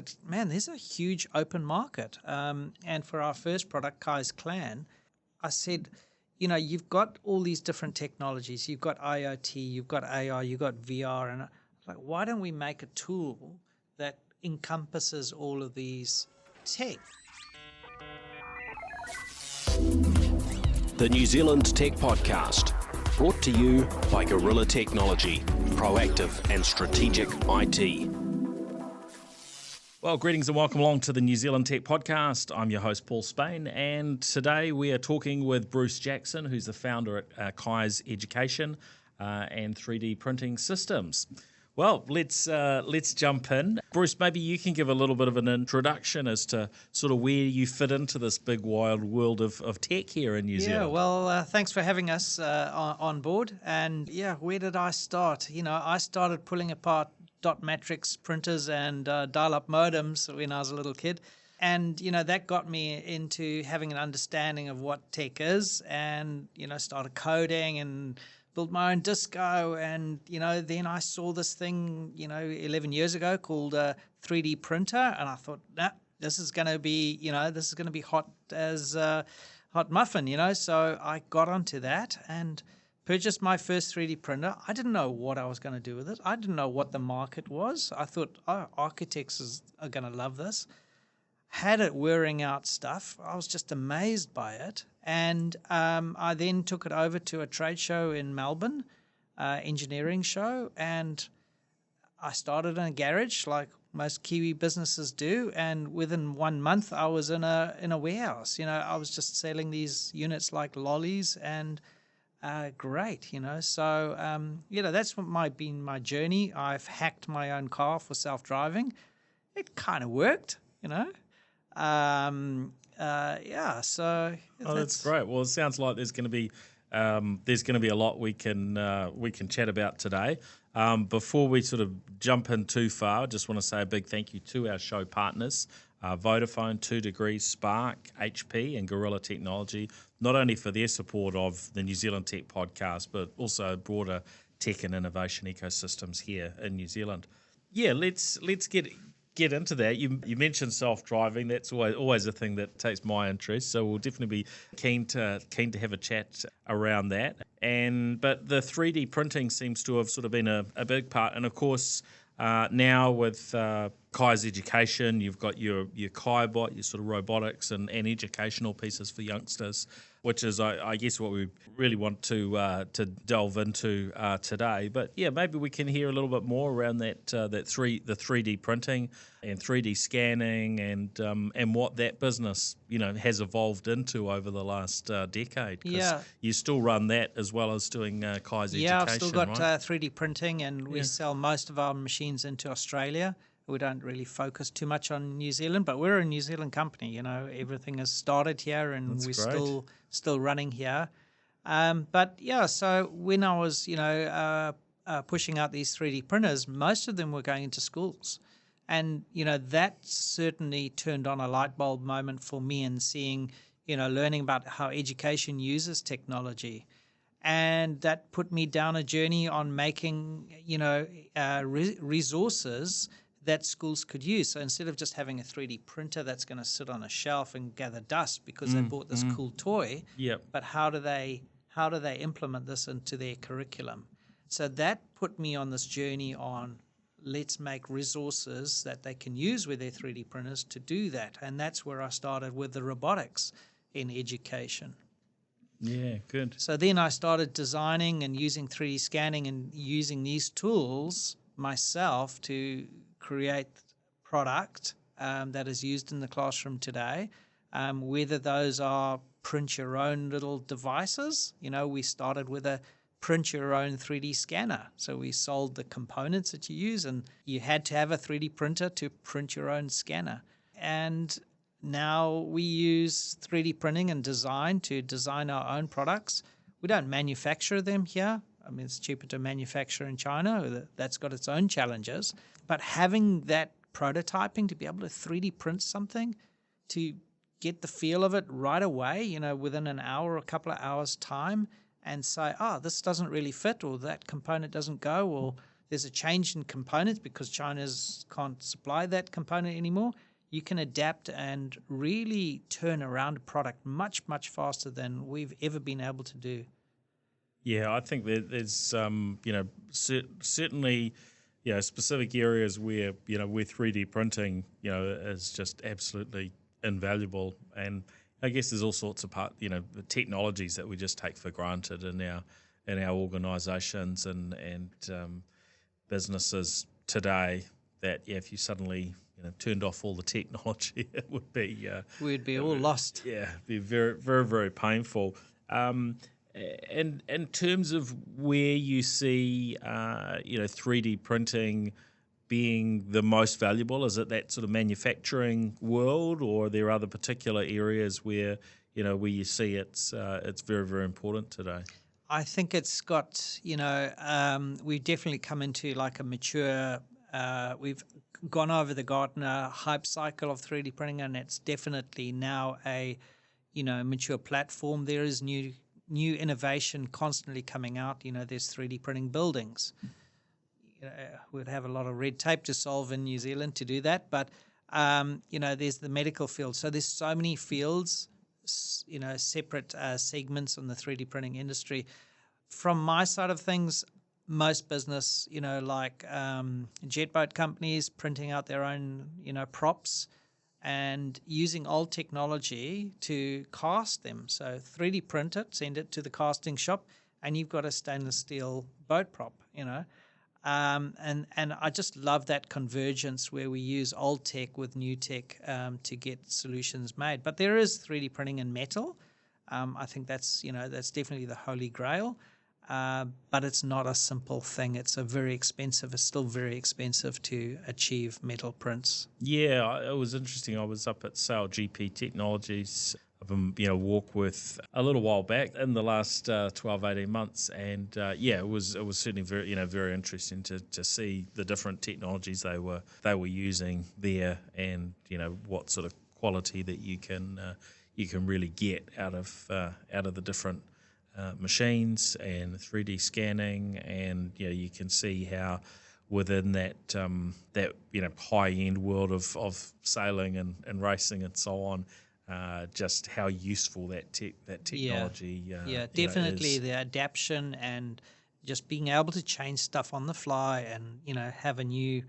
that, man, there's a huge open market. And for our first product, Kai's Clan, I said, you've got all these different technologies. You've got IoT, you've got AR, you've got VR. And I was like, why don't we make a tool that encompasses all of these tech? The New Zealand Tech Podcast, brought to you by Gorilla Technology, proactive and strategic IT. Well, greetings and welcome along to the New Zealand Tech Podcast. I'm your host, Paul Spain, and today we are talking with Bruce Jackson, who's the founder at Kai's Education and 3D Printing Systems. Well, let's jump in. Bruce, maybe you can give a little bit of an introduction as to sort of where you fit into this big wild world of tech here in New Zealand. Yeah, well, thanks for having us on board. And yeah, where did I start? I started pulling apart dot matrix printers and dial-up modems when I was a little kid. And, that got me into having an understanding of what tech is and, started coding and built my own disco. And, then I saw this thing, 11 years ago called a 3D printer. And I thought, this is going to be, hot as hot muffin, So I got onto that and purchased my first 3D printer. I didn't know what I was going to do with it. I didn't know what the market was. I thought, architects are going to love this. Had it wearing out stuff. I was just amazed by it. And I then took it over to a trade show in Melbourne, engineering show, and I started in a garage like most Kiwi businesses do. And within 1 month, I was in a warehouse. I was just selling these units like lollies and great, So, that's what been my journey. I've hacked my own car for self-driving. It kind of worked, So that's great. Well, it sounds like there's going to be a lot we can chat about today. Before we sort of jump in too far, I just want to say a big thank you to our show partners, Vodafone, 2 Degrees, Spark, HP and Gorilla Technology, not only for their support of the New Zealand Tech Podcast, but also broader tech and innovation ecosystems here in New Zealand. Yeah, let's get into that. You mentioned self-driving. That's always a thing that takes my interest. So we'll definitely be keen to have a chat around that. But the 3D printing seems to have sort of been a big part. And of course, now with Kai's Education, you've got your KaiBot, your sort of robotics and educational pieces for youngsters, which is, I guess, what we really want to delve into today. But yeah, maybe we can hear a little bit more around the 3D printing and 3D scanning and what that business has evolved into over the last decade. Yeah, you still run that as well as doing Kai's Education. Yeah, I've still got right? 3D printing, and we sell most of our machines into Australia. We don't really focus too much on New Zealand, but we're a New Zealand company. Everything has started here, and That's we're great. still running here. But yeah, so when I was pushing out these 3D printers, most of them were going into schools, and that certainly turned on a light bulb moment for me in seeing, learning about how education uses technology. And that put me down a journey on making, resources that schools could use. So instead of just having a 3D printer that's going to sit on a shelf and gather dust because they bought this cool toy, but how do they implement this into their curriculum? So that put me on this journey on let's make resources that they can use with their 3D printers to do that. And that's where I started with the robotics in education. Yeah, good. So then I started designing and using 3D scanning and using these tools myself to create product that is used in the classroom today, whether those are print your own little devices. We started with a print your own 3D scanner. So we sold the components that you use, and you had to have a 3D printer to print your own scanner. And now we use 3D printing and design to design our own products. We don't manufacture them here. I mean, it's cheaper to manufacture in China. That's got its own challenges. But having that prototyping to be able to 3D print something, to get the feel of it right away, within an hour or a couple of hours' time, and say, this doesn't really fit, or that component doesn't go, or there's a change in components because China's can't supply that component anymore, you can adapt and really turn around a product much, much faster than we've ever been able to do. Yeah, I think there's certainly specific areas where where 3D printing is just absolutely invaluable, and I guess there's all sorts of the technologies that we just take for granted in our organisations and businesses today. That if you suddenly turned off all the technology, it would be we'd be all lost. Yeah, it'd be very, very, very painful. And in terms of where you see 3D printing being the most valuable, is it that sort of manufacturing world, or are there other particular areas where where you see it's very, very important today? I think it's got we've definitely come into like a mature. We've gone over the Gartner hype cycle of 3D printing, and it's definitely now a mature platform. There is new innovation constantly coming out. There's 3D printing buildings. We'd have a lot of red tape to solve in New Zealand to do that, but there's the medical field. So there's so many fields, separate segments on the 3D printing industry. From my side of things, most business, like jet boat companies printing out their own, props and using old technology to cast them. So 3D print it, send it to the casting shop, and you've got a stainless steel boat prop, And I just love that convergence where we use old tech with new tech to get solutions made. But there is 3D printing in metal. I think that's definitely the holy grail. But it's not a simple thing. It's still very expensive to achieve metal prints. Yeah, it was interesting. I was up at Sale GP Technologies, walk with a little while back in the last 12, 18 months. And it was certainly very, very interesting to see the different technologies they were using there, and, what sort of quality that you can really get out of the different machines and 3D scanning, and you can see how within that high end world of sailing and racing and so on, just how useful that technology. Definitely is. The adaptation and just being able to change stuff on the fly, and have a new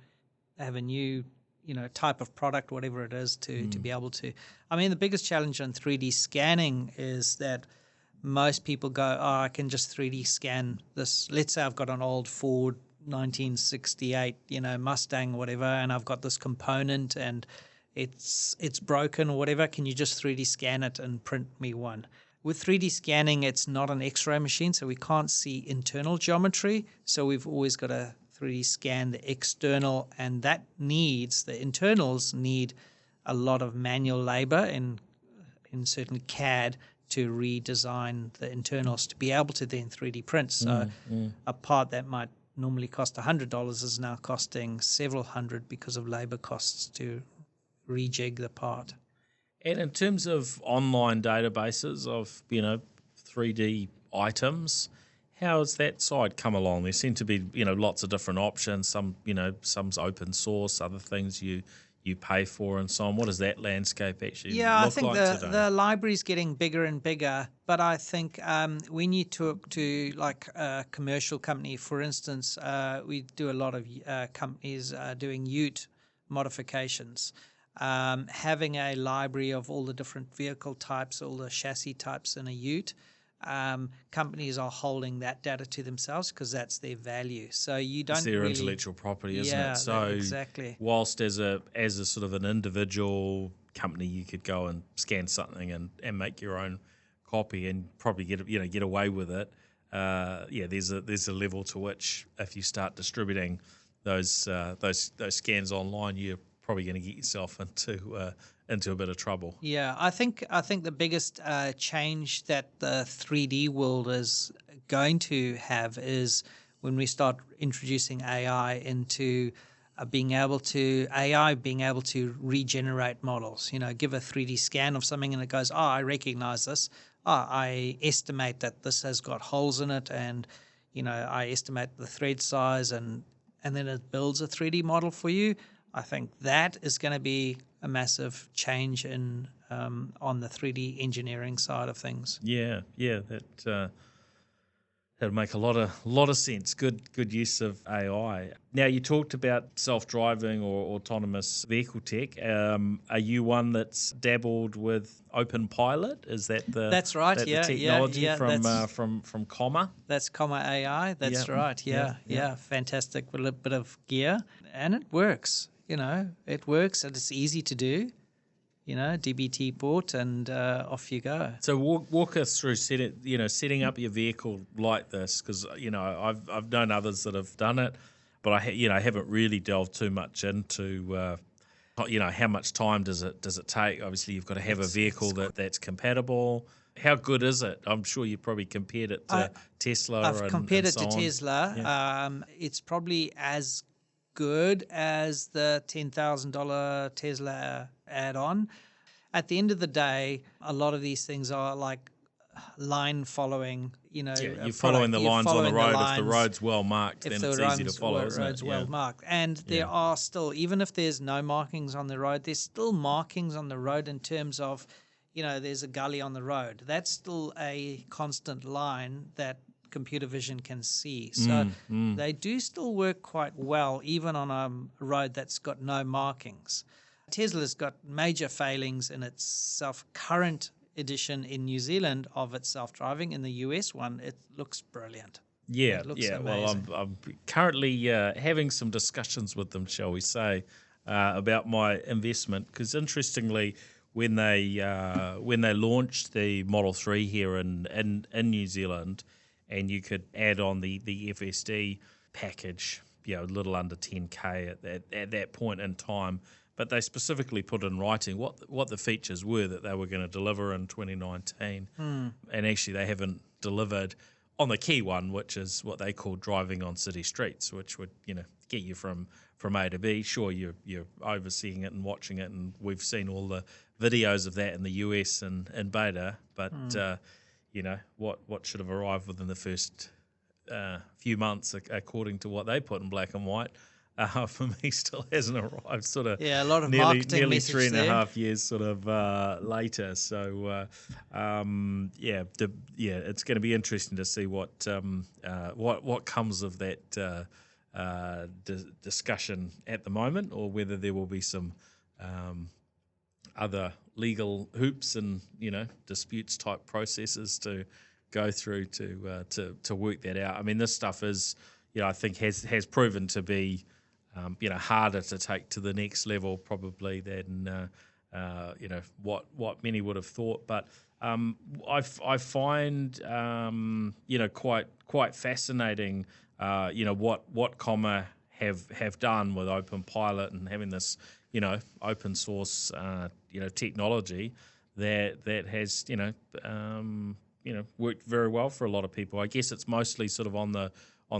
type of product, whatever it is, to be able to. I mean, the biggest challenge on 3D scanning is that most people go, I can just 3D scan this. Let's say I've got an old Ford 1968, Mustang or whatever, and I've got this component and it's broken or whatever. Can you just 3D scan it and print me one? With 3D scanning, it's not an X-ray machine, so we can't see internal geometry. So we've always got to 3D scan the external, and the internals need a lot of manual labor in certainly CAD to redesign the internals to be able to then 3D print. So a part that might normally cost $100 is now costing several hundred because of labor costs to rejig the part. And in terms of online databases of 3D items, how has that side come along? There seem to be lots of different options. Some's open source, other things you pay for and so on. What does that landscape actually look like today? I think the library's getting bigger and bigger, but I think when you talk to like a commercial company, for instance, we do a lot of companies doing ute modifications. Having a library of all the different vehicle types, all the chassis types in a ute, companies are holding that data to themselves because that's their value. So you don't. It's their intellectual property, isn't it? So exactly. Whilst as a sort of an individual company, you could go and scan something and make your own copy and probably get away with it. There's a level to which if you start distributing those scans online, you're probably going to get yourself into a bit of trouble. Yeah, I think the biggest change that the 3D world is going to have is when we start introducing AI into being able to regenerate models. Give a 3D scan of something and it goes, I recognize this. I estimate that this has got holes in it, and I estimate the thread size, and and then it builds a 3D model for you. I think that is going to be a massive change in on the 3D engineering side of things. Yeah, that'll make a lot of sense. Good use of AI. Now, you talked about self-driving or autonomous vehicle tech. Are you one that's dabbled with Open Pilot? Is that the that's right? the Yeah, from Comma? That's Comma AI. That's right. Yeah. Fantastic with a bit of gear, and it works. It works, and it's easy to do. DBT port, and off you go. So walk us through setting up your vehicle like this, because I've known others that have done it, but I haven't really delved too much into how much time does it take. Obviously, you've got to have a vehicle that's compatible. How good is it? I'm sure you probably compared it to Tesla. I've compared it to on. Tesla. Yeah. It's probably as good as the $10,000 Tesla add-on. At the end of the day, a lot of these things are like line following. You're following the lines on the road. If the road's well marked, then it's easy to follow, isn't it? Road's well marked, and there are still, even if there's no markings on the road, there's still markings on the road in terms of, there's a gully on the road. That's still a constant line that computer vision can see. So they do still work quite well, even on a road that's got no markings. Tesla's got major failings in its current edition in New Zealand of its self-driving. In the US one, it looks brilliant. Yeah, it looks amazing. Well, I'm currently having some discussions with them, shall we say, about my investment, because interestingly, when they launched the Model 3 here in New Zealand, and you could add on the FSD package, a little under 10K at that point in time. But they specifically put in writing what the features were that they were going to deliver in 2019. And actually they haven't delivered on the key one, which is what they call driving on city streets, which would, get you from A to B. Sure, you're overseeing it and watching it, and we've seen all the videos of that in the US and beta. But, what should have arrived within the first few months, according to what they put in black and white, for me still hasn't arrived. A lot of nearly marketing 3.5 years sort of later. So it's going to be interesting to see what comes of that discussion at the moment, or whether there will be some other legal hoops and disputes type processes to go through to work that out. I mean, this stuff is I think has proven to be harder to take to the next level probably than what many would have thought. But I find quite fascinating what Comma have done with Open Pilot and having this open source technology that has worked very well for a lot of people. I guess it's mostly sort of on the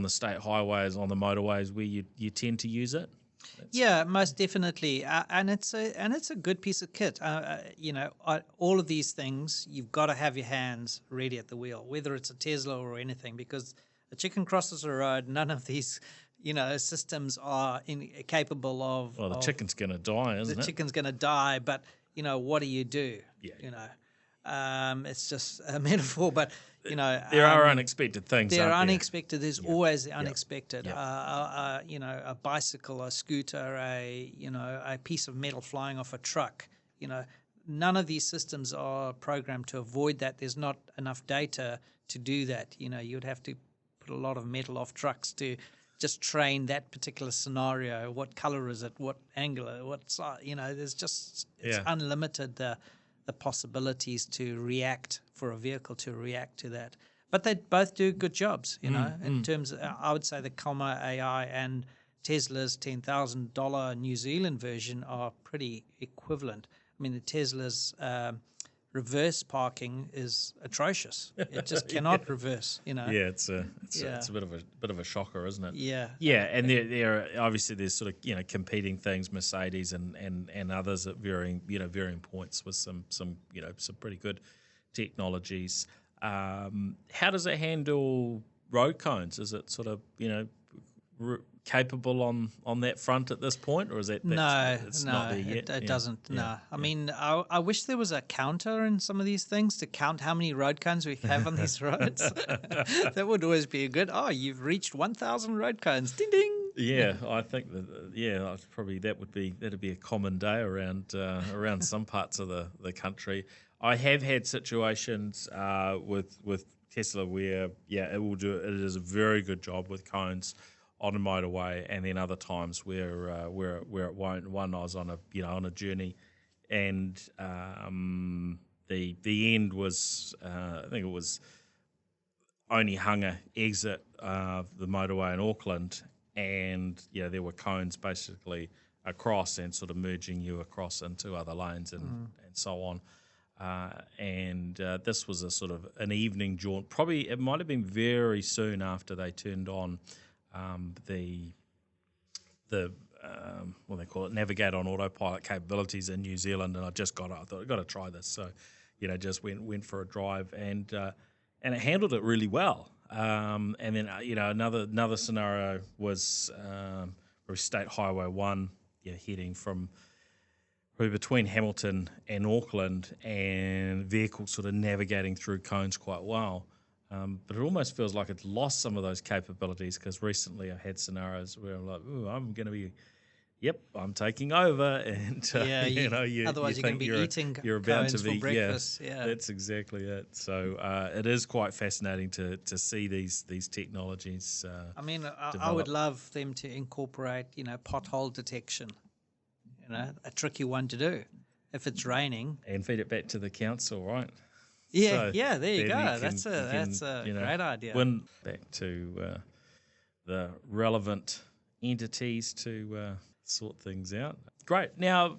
state highways, on the motorways, where you tend to use it. Yeah, most definitely, and it's a good piece of kit. All of these things, you've got to have your hands ready at the wheel, whether it's a Tesla or anything, because a chicken crosses a road. None of these, systems are capable of. Well, the chicken's going to die, isn't it? The chicken's going to die, but what do you do? Yeah. It's just a metaphor, but there are unexpected things. There are aren't unexpected. There's always the unexpected. Yep. A bicycle, a scooter, a piece of metal flying off a truck. None of these systems are programmed to avoid that. There's not enough data to do that. You'd have to put a lot of metal off trucks to just train that particular scenario. What color is it? What angle? What size? There's just it's unlimited. The possibilities to react for a vehicle to react to that. But they both do good jobs, in terms of, I would say the Comma AI and Tesla's $10,000 New Zealand version are pretty equivalent. I mean, the Tesla's reverse parking is atrocious. It just cannot reverse, Yeah, it's a bit of a shocker, isn't it? Yeah. Yeah, and there obviously there's sort of competing things, Mercedes and others at varying points with some pretty good technologies. How does it handle road cones? Is it sort of capable on that front at this point, or is it's not there yet? It doesn't. Yeah. No, I mean, I wish there was a counter in some of these things to count how many road cones we have on these roads. That would always be good. Oh, you've reached 1,000 road cones. Ding ding. Yeah, I think that probably that'd be a common day around some parts of the country. I have had situations with Tesla where it is a very good job with cones on a motorway, and then other times where it won't. One, I was on a journey, and the end was I think it was Onehunga exit the motorway in Auckland, and there were cones basically across and sort of merging you across into other lanes and so on. This was a sort of an evening jaunt. Probably it might have been very soon after they turned on the what they call it, navigate on autopilot capabilities in New Zealand, and I thought I've got to try this. So, just went for a drive, and it handled it really well. And then another scenario was State Highway 1, heading from between Hamilton and Auckland, and vehicles sort of navigating through cones quite well. But it almost feels like it's lost some of those capabilities, because recently I had scenarios where I'm like, "Ooh, I'm going to be, I'm taking over," and otherwise you're going to be eating you're about cones to be for breakfast. Yeah, that's exactly it. So it is quite fascinating to see these technologies. I mean, I would love them to incorporate, pothole detection. A tricky one to do if it's raining, and feed it back to the council, right? Yeah, so there you go. That's a great idea. Win back to the relevant entities to sort things out. Great. Now,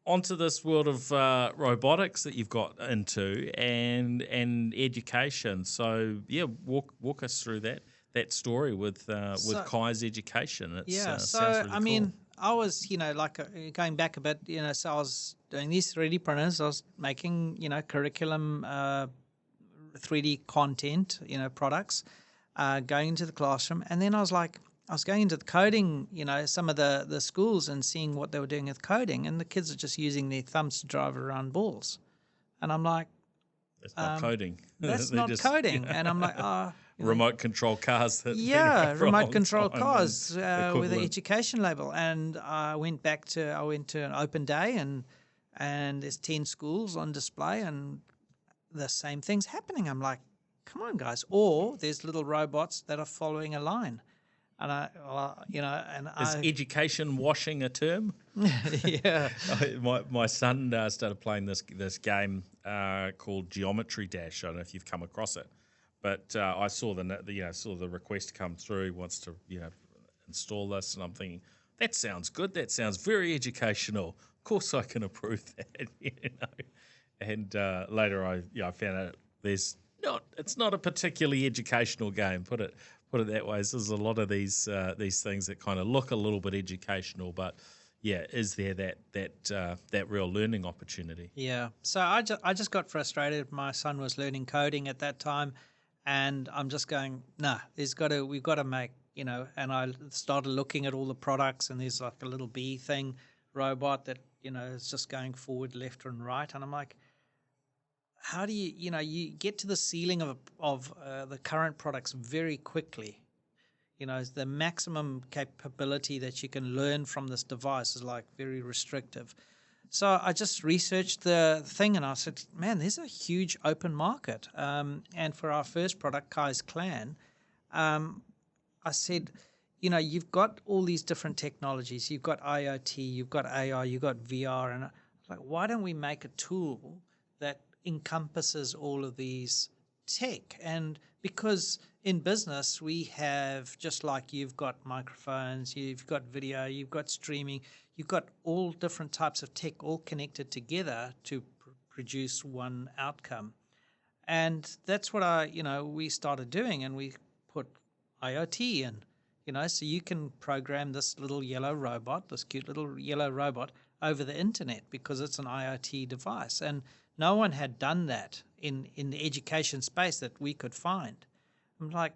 onto this world of robotics that you've got into and education. So, walk us through that story with Kai's education. Sounds really I mean, I was, going back a bit, so I was doing these 3D printers. I was making, curriculum 3D content, products, going into the classroom. And then I was going into the coding, some of the schools, and seeing what they were doing with coding. And the kids are just using their thumbs to drive around balls. And I'm like, that's not coding. That's not coding. And I'm like, remote control cars. Remote control cars with the education label. And I went to an open day, and there's 10 schools on display, and the same thing's happening. I'm like, come on, guys. Or there's little robots that are following a line. And is education washing a term? Yeah. My son started playing this game called Geometry Dash. I don't know if you've come across it, but I saw the request come through. He wants to install this, and I'm thinking, that sounds good. That sounds very educational. Of course, I can approve that. And later I found out it's not a particularly educational game. Put it that way. So there's a lot of these things that kind of look a little bit educational, but is there that real learning opportunity? Yeah. So I just got frustrated. My son was learning coding at that time, and I'm just going, we've got to make, and I started looking at all the products, and there's like a little bee thing robot that, is just going forward, left and right. And I'm like, how do you get to the ceiling of the current products very quickly? The maximum capability that you can learn from this device is like very restrictive. So I just researched the thing, and I said, man, there's a huge open market. And for our first product, Kai's Clan, I said, you've got all these different technologies. You've got IoT, you've got AR, you've got VR. And I was like, why don't we make a tool that encompasses all of these tech? And because in business we have, just like you've got microphones, you've got video, you've got streaming, you've got all different types of tech all connected together to produce one outcome. And that's what we started doing, and we put IoT in, so you can program this little yellow robot, this cute little yellow robot, over the internet, because it's an IoT device. And no one had done that in the education space that we could find. I'm like,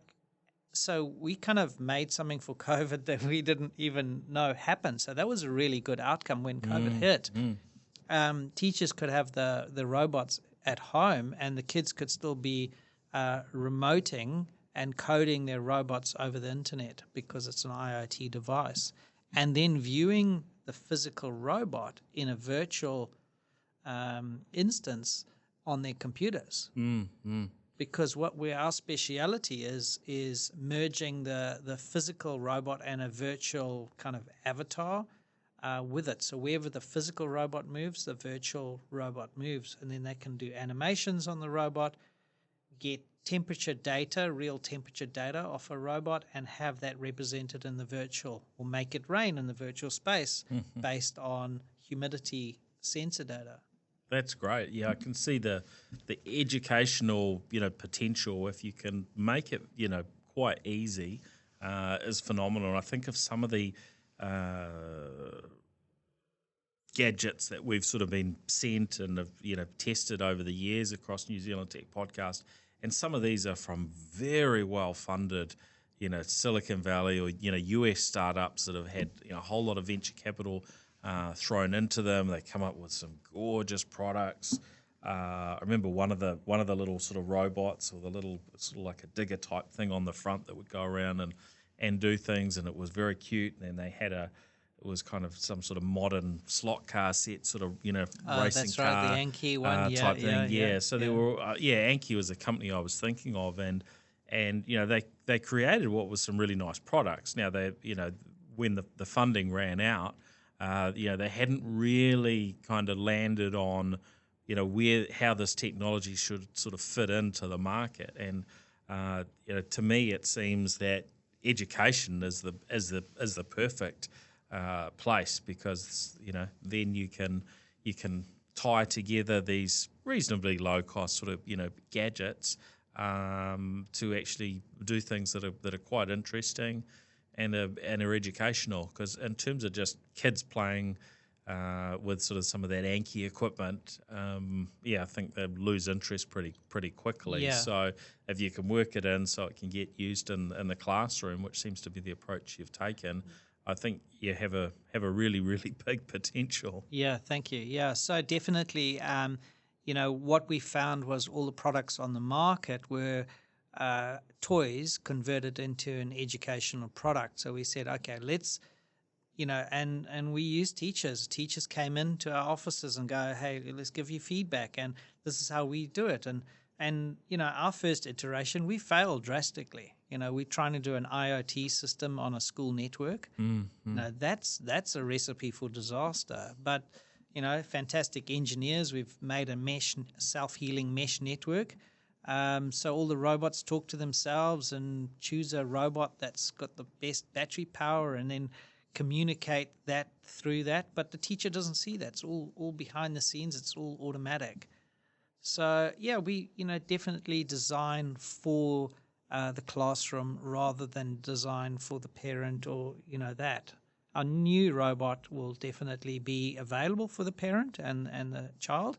so we kind of made something for COVID that we didn't even know happened. So that was a really good outcome when COVID hit. Teachers could have the robots at home, and the kids could still be remoting and coding their robots over the internet because it's an IoT device, and then viewing the physical robot in a virtual instance on their computers. Because our speciality is merging the physical robot and a virtual kind of avatar with it. So wherever the physical robot moves, the virtual robot moves, and then they can do animations on the robot, get temperature data, real temperature data off a robot, and have that represented in the virtual, or make it rain in the virtual space based on humidity sensor data. That's great. Yeah, I can see the educational, potential if you can make it, quite easy, is phenomenal. I think of some of the gadgets that we've sort of been sent and have, tested over the years across New Zealand Tech Podcast, and some of these are from very well funded, Silicon Valley or US startups that have had a whole lot of venture capital thrown into them. They come up with some gorgeous products. I remember one of the little sort of robots, or the little sort of like a digger type thing on the front that would go around and do things, and it was very cute. And they had it was kind of some sort of modern slot car set, sort of racing that's car. Right, the Anki one, type thing. Yeah. So there were Anki was a company I was thinking of, and they created what was some really nice products. Now they when the funding ran out. They hadn't really kind of landed on, how this technology should sort of fit into the market. And to me, it seems that education is the perfect place, because then you can tie together these reasonably low cost sort of gadgets to actually do things that are quite interesting and are educational. Because in terms of just kids playing with sort of some of that Anki equipment, I think they lose interest pretty quickly. Yeah. So if you can work it in so it can get used in the classroom, which seems to be the approach you've taken, I think you have a really, really big potential. Yeah, thank you. Yeah, so definitely, what we found was all the products on the market were toys converted into an educational product. So we said, okay, let's, and we used teachers. Teachers came into our offices and go, hey, let's give you feedback, and this is how we do it. And our first iteration, we failed drastically. We're trying to do an IoT system on a school network. That's a recipe for disaster. But, fantastic engineers. We've made a self-healing mesh network. So all the robots talk to themselves and choose a robot that's got the best battery power, and then communicate that through that. But the teacher doesn't see that. It's all behind the scenes. It's all automatic. So, we, definitely design for the classroom rather than design for the parent or, that. Our new robot will definitely be available for the parent and the child,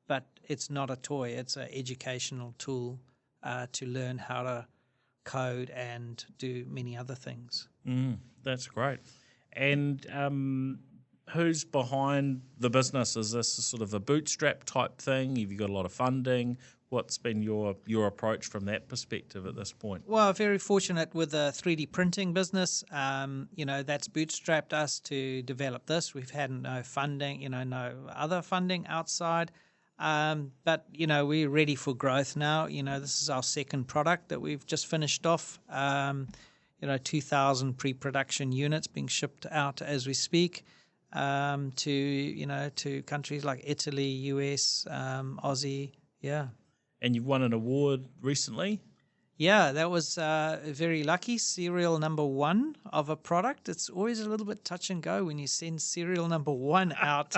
but it's not a toy. It's an educational tool to learn how to code and do many other things. That's great. And who's behind the business? Is this a sort of a bootstrap type thing? Have you got a lot of funding? What's been your approach from that perspective at this point? Well, very fortunate with the 3D printing business. That's bootstrapped us to develop this. We've had no funding, no other funding outside. But we're ready for growth now. This is our second product that we've just finished off. 2,000 pre-production units being shipped out as we speak to countries like Italy, US, Aussie. Yeah. And you've won an award recently? Yeah, that was very lucky. Serial number 1 of a product. It's always a little bit touch and go when you send serial number 1 out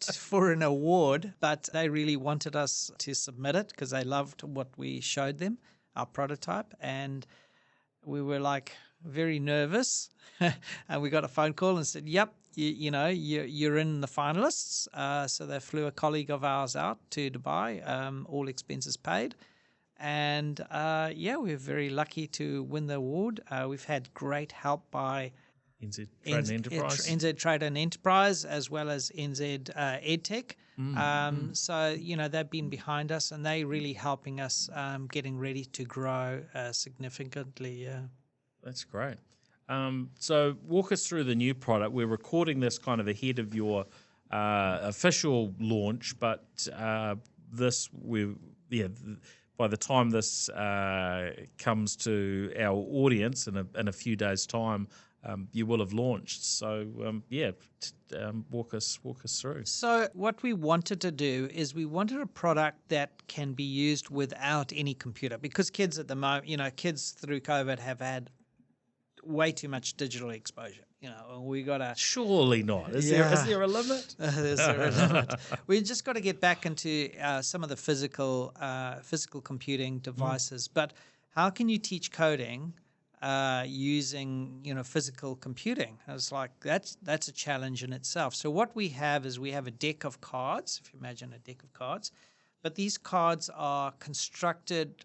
for an award, but they really wanted us to submit it because they loved what we showed them, our prototype, and we were like very nervous. And we got a phone call and said, yep, you're in the finalists. So they flew a colleague of ours out to Dubai, all expenses paid. And we're very lucky to win the award. We've had great help by NZ Trade and Enterprise. NZ Trade and Enterprise, as well as NZ EdTech. So, they've been behind us, and they're really helping us getting ready to grow significantly. Yeah. That's great. So walk us through the new product. We're recording this kind of ahead of your official launch, but by the time this comes to our audience in a few days' time, you will have launched. So walk us through. So what we wanted to do is we wanted a product that can be used without any computer, because kids at the moment, kids through COVID have had way too much digital exposure. We got to... Surely not. Is there a limit? Is there a limit? We just got to get back into some of the physical computing devices. But how can you teach coding using physical computing? It's like that's a challenge in itself. So what we have is we have a deck of cards. If you imagine a deck of cards, but these cards are constructed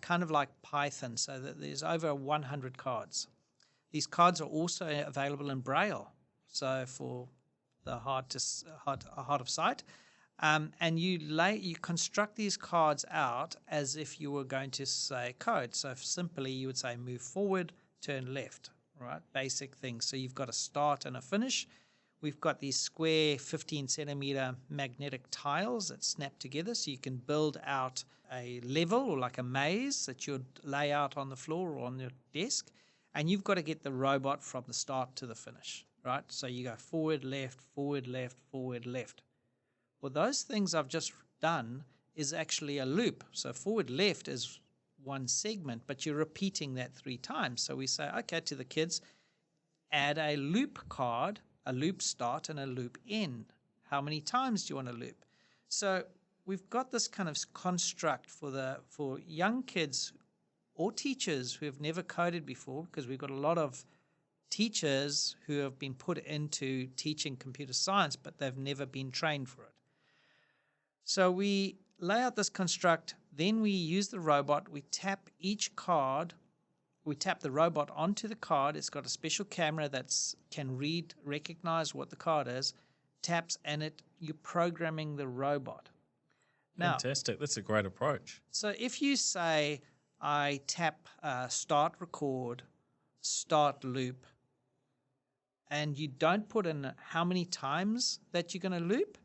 kind of like Python, so that there's over 100 cards. These cards are also available in Braille, so for the hard of sight. And you construct these cards out as if you were going to say code. So simply you would say move forward, turn left, right? Basic things. So you've got a start and a finish. We've got these square 15 centimeter magnetic tiles that snap together, so you can build out a level or like a maze that you'd lay out on the floor or on your desk. And you've got to get the robot from the start to the finish, right? So you go forward, left, forward, left, forward, left. Well, those things I've just done is actually a loop. So forward, left is one segment, but you're repeating that 3 times. So we say, okay, to the kids, add a loop card, a loop start, and a loop end. How many times do you want to loop? So we've got this kind of construct for young kids or teachers who have never coded before, because we've got a lot of teachers who have been put into teaching computer science, but they've never been trained for it. So we lay out this construct, then we use the robot, we tap each card, we tap the robot onto the card. It's got a special camera that can recognize what the card is, taps, and you're programming the robot. Now, fantastic. That's a great approach. So if you say, I tap start record, start loop, and you don't put in how many times that you're going to loop,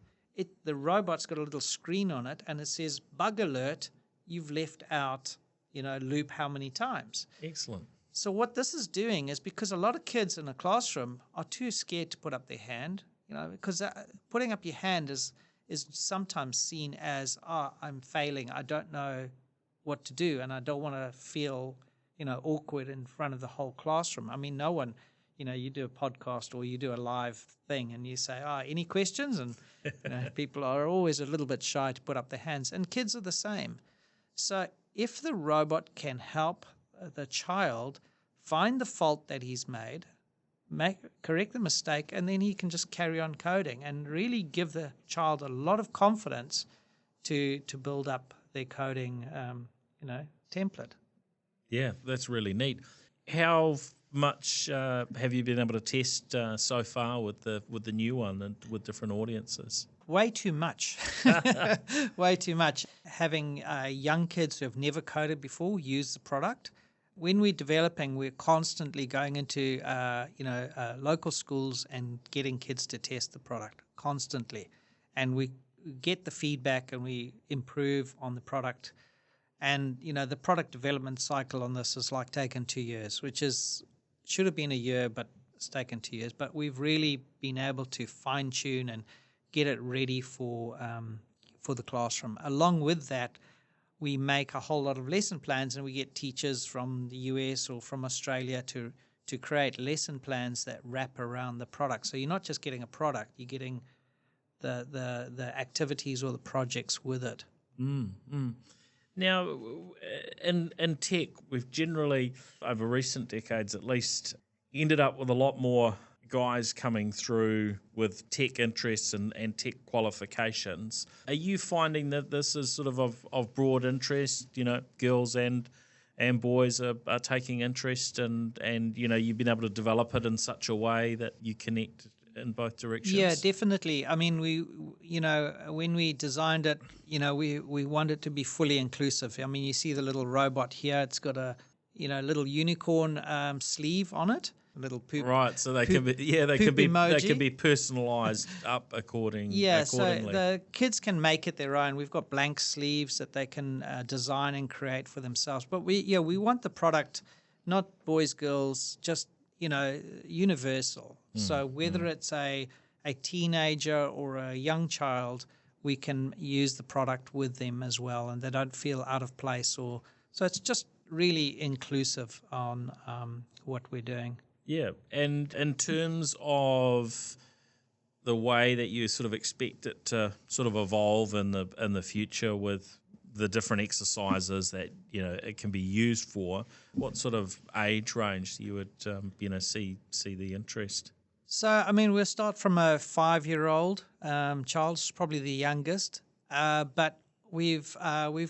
the robot's got a little screen on it, and it says, bug alert, you've left out, loop how many times. Excellent. So what this is doing is, because a lot of kids in a classroom are too scared to put up their hand, because putting up your hand is sometimes seen as, I'm failing, I don't know what to do, and I don't want to feel, awkward in front of the whole classroom. I mean, no one, you do a podcast or you do a live thing and you say, any questions? And people are always a little bit shy to put up their hands, and kids are the same. So if the robot can help the child find the fault that he's made, correct the mistake, and then he can just carry on coding and really give the child a lot of confidence to build up their coding template. Yeah, that's really neat. How much have you been able to test so far with the new one and with different audiences? Way too much. Way too much. Having young kids who have never coded before use the product. When we're developing, we're constantly going into local schools and getting kids to test the product constantly, and we get the feedback and we improve on the product. And the product development cycle on this is like taken 2 years, which should have been a year, but it's taken 2 years. But we've really been able to fine tune and get it ready for the classroom. Along with that, we make a whole lot of lesson plans, and we get teachers from the US or from Australia to create lesson plans that wrap around the product. So you're not just getting a product, you're getting the activities or the projects with it. Now, in tech, we've generally, over recent decades at least, ended up with a lot more guys coming through with tech interests and tech qualifications. Are you finding that this is sort of broad interest? Girls and boys are taking interest, and you've been able to develop it in such a way that you connect in both directions? Yeah, definitely. I mean, when we designed it, we want it to be fully inclusive. I mean, you see the little robot here; it's got a little unicorn sleeve on it, a little poop. Right, so they can be they can be personalised up accordingly. So the kids can make it their own. We've got blank sleeves that they can design and create for themselves. But we want the product, not boys, girls, just universal. So whether it's a teenager or a young child, we can use the product with them as well, and they don't feel out of place. So it's just really inclusive on what we're doing. Yeah, and in terms of the way that you sort of expect it to sort of evolve in the future with the different exercises that it can be used for, what sort of age range you would see the interest? So I mean, we'll start from a 5-year-old child, probably the youngest, but we've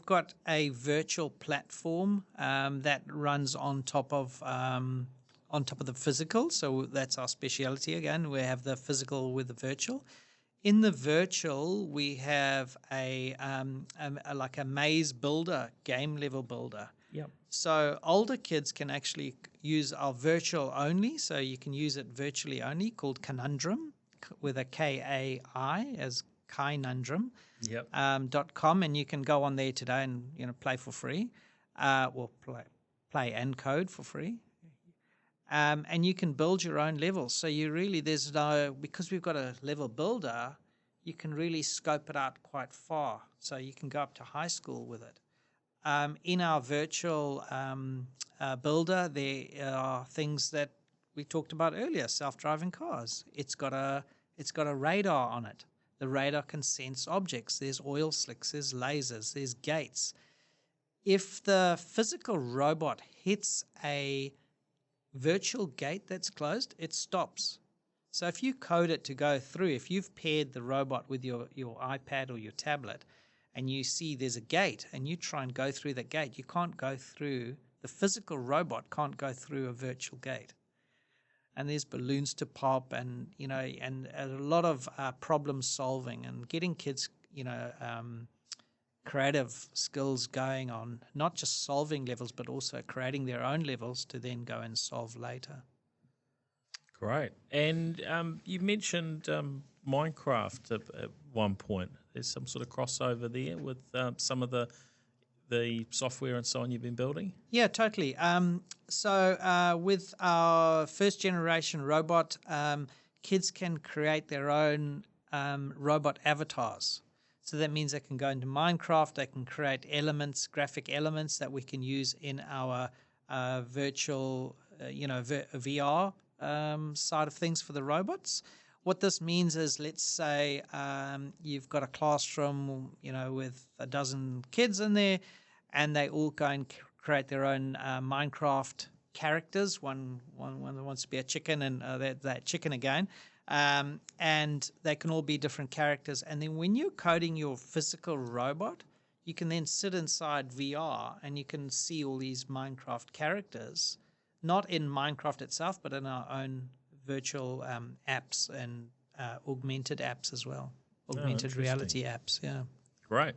got a virtual platform that runs on top of the physical. So that's our speciality again. We have the physical with the virtual. In the virtual, we have like a maze builder, game level builder. Yep. So older kids can actually use our virtual only. So you can use it virtually only, called Conundrum, with a Kai as KaiNundrum. Yep. .com, and you can go on there today and play for free, play and code for free. And you can build your own levels. So because we've got a level builder, you can really scope it out quite far. So you can go up to high school with it. In our virtual builder, there are things that we talked about earlier, self-driving cars. It's got a radar on it. The radar can sense objects. There's oil slicks, there's lasers, there's gates. If the physical robot hits a virtual gate that's closed, it stops. So if you code it to go through, if you've paired the robot with your iPad or your tablet and you see there's a gate and you try and go through that gate, you can't go through, the physical robot can't go through a virtual gate. And there's balloons to pop and a lot of problem solving and getting kids, creative skills going on, not just solving levels, but also creating their own levels to then go and solve later. Great. And you mentioned Minecraft at one point. There's some sort of crossover there with some of the software and so on you've been building? Yeah, totally. So with our first generation robot, kids can create their own robot avatars. So that means they can go into Minecraft, they can create elements, graphic elements that we can use in our virtual, VR side of things for the robots. What this means is, let's say you've got a classroom, with a dozen kids in there, and they all go and create their own Minecraft characters. One wants to be a chicken, and that chicken again. And they can all be different characters. And then when you're coding your physical robot, you can then sit inside VR and you can see all these Minecraft characters, not in Minecraft itself, but in our own virtual apps and augmented apps as well, augmented reality apps. Yeah. Great.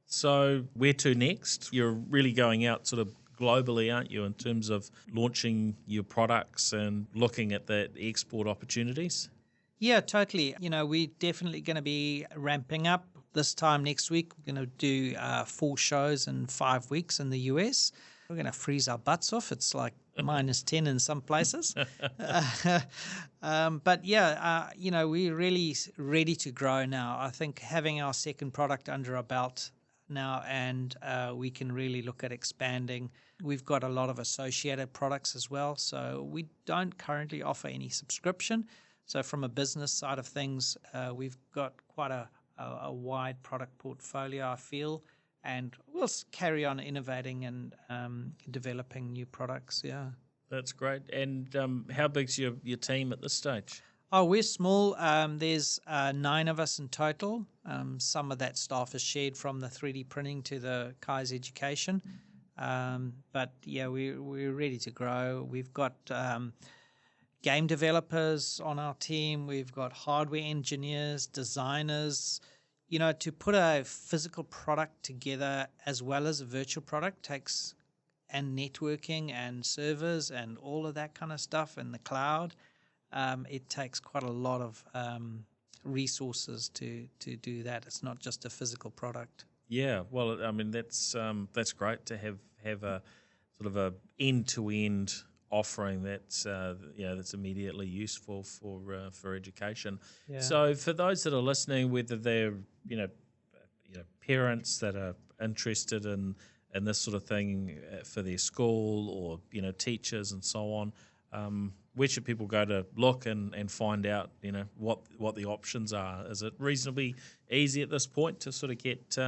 So where to next? You're really going out sort of globally, aren't you, in terms of launching your products and looking at the export opportunities? Yeah, totally. We're definitely going to be ramping up this time next week. We're going to do 4 shows in 5 weeks in the US. We're going to freeze our butts off. It's like -10 in some places. But yeah, we're really ready to grow now. I think having our second product under our belt now, and we can really look at expanding. We've got a lot of associated products as well. So we don't currently offer any subscription. So from a business side of things, we've got quite a wide product portfolio, I feel, and we'll carry on innovating and developing new products. Yeah. That's great. And how big's your team at this stage? Oh, we're small. There's 9 of us in total. Some of that staff is shared from the 3D printing to the Kai's education. But yeah, we're ready to grow. We've got game developers on our team. We've got hardware engineers, designers. You know, to put a physical product together as well as a virtual product takes, and networking and servers and all of that kind of stuff in the cloud. It takes quite a lot of resources to do that. It's not just a physical product. Yeah, well, I mean that's great to have a sort of a end-to-end offering that's that's immediately useful for education. Yeah. So for those that are listening, whether they're parents that are interested in this sort of thing for their school, or teachers and so on. Where should people go to look and find out, what the options are? Is it reasonably easy at this point to sort of get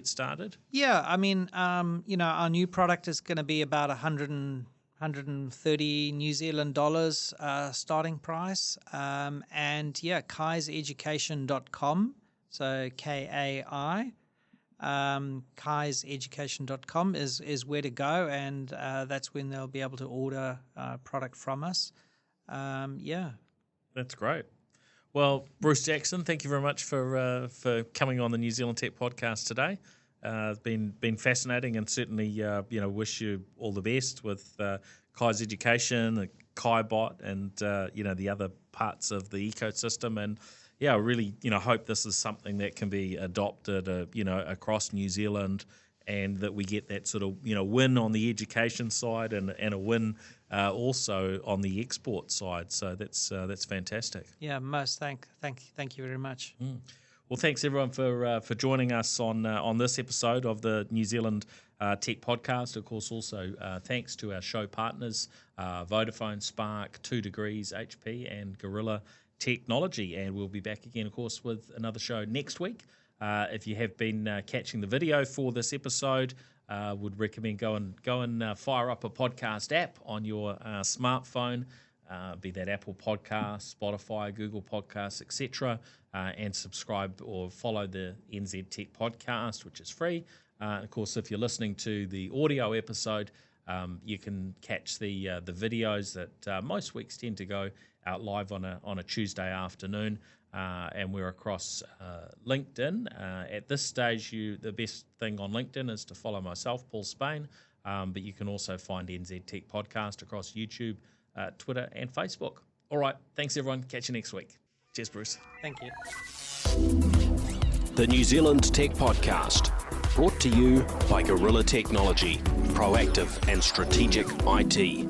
started? Yeah, I mean, our new product is going to be about 130 New Zealand dollars starting price. And yeah, kaiseducation.com. So KAI. Kaiseducation.com is where to go, and that's when they'll be able to order product from us. That's great. Well, Bruce Jackson, thank you very much for coming on the New Zealand Tech Podcast today. It's been fascinating, and certainly wish you all the best with Kai's Education, the KaiBot, and the other parts of the ecosystem. And yeah, I really, hope this is something that can be adopted, across New Zealand, and that we get that sort of, win on the education side and a win also on the export side. So that's fantastic. Yeah, most thank you very much. Well, thanks everyone for joining us on this episode of the New Zealand Tech Podcast. Of course, also thanks to our show partners, Vodafone, Spark, 2 Degrees, HP, and Gorilla Technology. And we'll be back again, of course, with another show next week. If you have been catching the video for this episode, would recommend go and fire up a podcast app on your smartphone, be that Apple Podcasts, Spotify, Google Podcasts, etc., and subscribe or follow the NZ Tech Podcast, which is free. Of course, if you're listening to the audio episode, you can catch the videos that most weeks tend to go out live on a Tuesday afternoon, and we're across LinkedIn. At this stage, the best thing on LinkedIn is to follow myself, Paul Spain, but you can also find NZ Tech Podcast across YouTube, Twitter, and Facebook. All right, thanks everyone. Catch you next week. Cheers, Bruce. Thank you. The New Zealand Tech Podcast, brought to you by Gorilla Technology, proactive and strategic IT.